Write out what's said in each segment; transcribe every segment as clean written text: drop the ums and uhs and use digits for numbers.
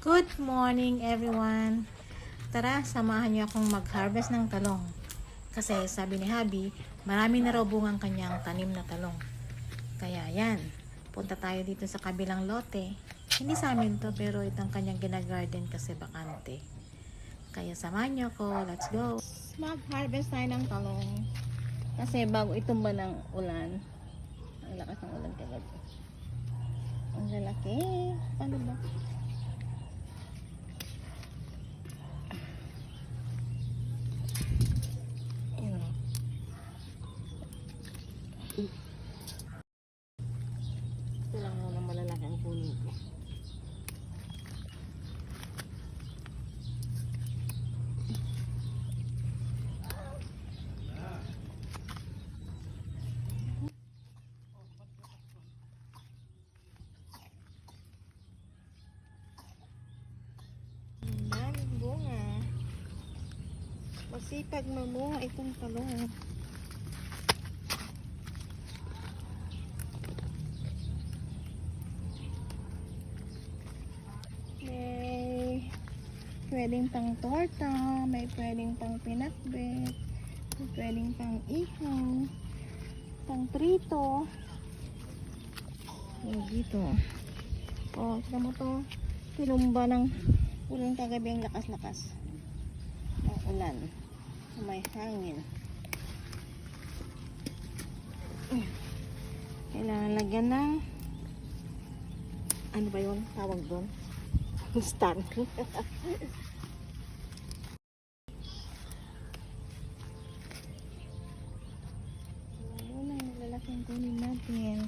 Good morning everyone! Tara, samahan niyo akong mag-harvest ng talong. Kasi sabi ni Habi, marami na raw bungang kanyang tanim na talong. Kaya yan, punta tayo dito sa kabilang lote. Hindi sa amin to, pero itong kanyang ginagarden kasi bakante. Kaya samahan niyo ako, let's go! Mag-harvest tayo ng talong. Kasi bago itumba ng ulan, ang lakas ng ulan talaga. Ang lalaki. Paano ba? Ito lang muna malalaki ang puno ko. Daming bunga. Masipag mamunga itong talong. Pwedeng pang torta, may pwedeng pang pinakbet, may pwedeng pang ihaw, pang prito. Dito. Oh, tignan mo to. Tinumba ng ulan kagabi ang lakas-lakas. Ang ulan. May hangin. Kailangan lagyan ng ano ba yun? Tawag doon? Stand. Ayun na, lalaking kunin natin.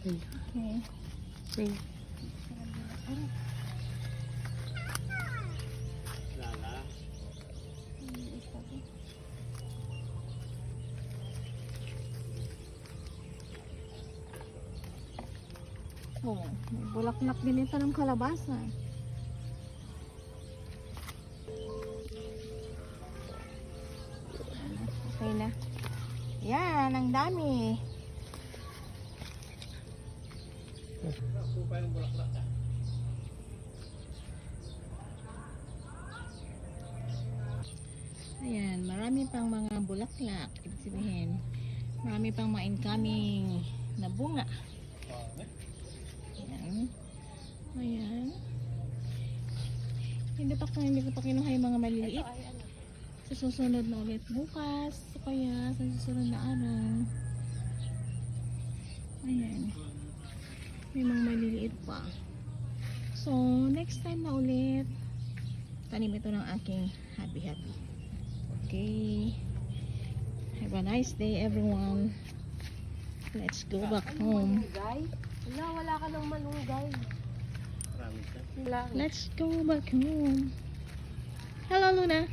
Okay. See. Oh, may bulaklak din ito ng kalabasa. Okay na. Yan, ang dami. Ayan, marami pang mga bulaklak. Ibig sabihin, marami pang mga incoming na bunga. Ayan. Hindi ko pa kinuha yung mga maliliit. Sa susunod na ulit bukas. Kaya sa susunod na araw. Ayan. May mga maliliit pa. So, next time na ulit. Tanim ito ng aking happy. Okay. Have a nice day everyone. Let's go back home. Wala ka ng malunggay. Let's go back home. Hello, Luna.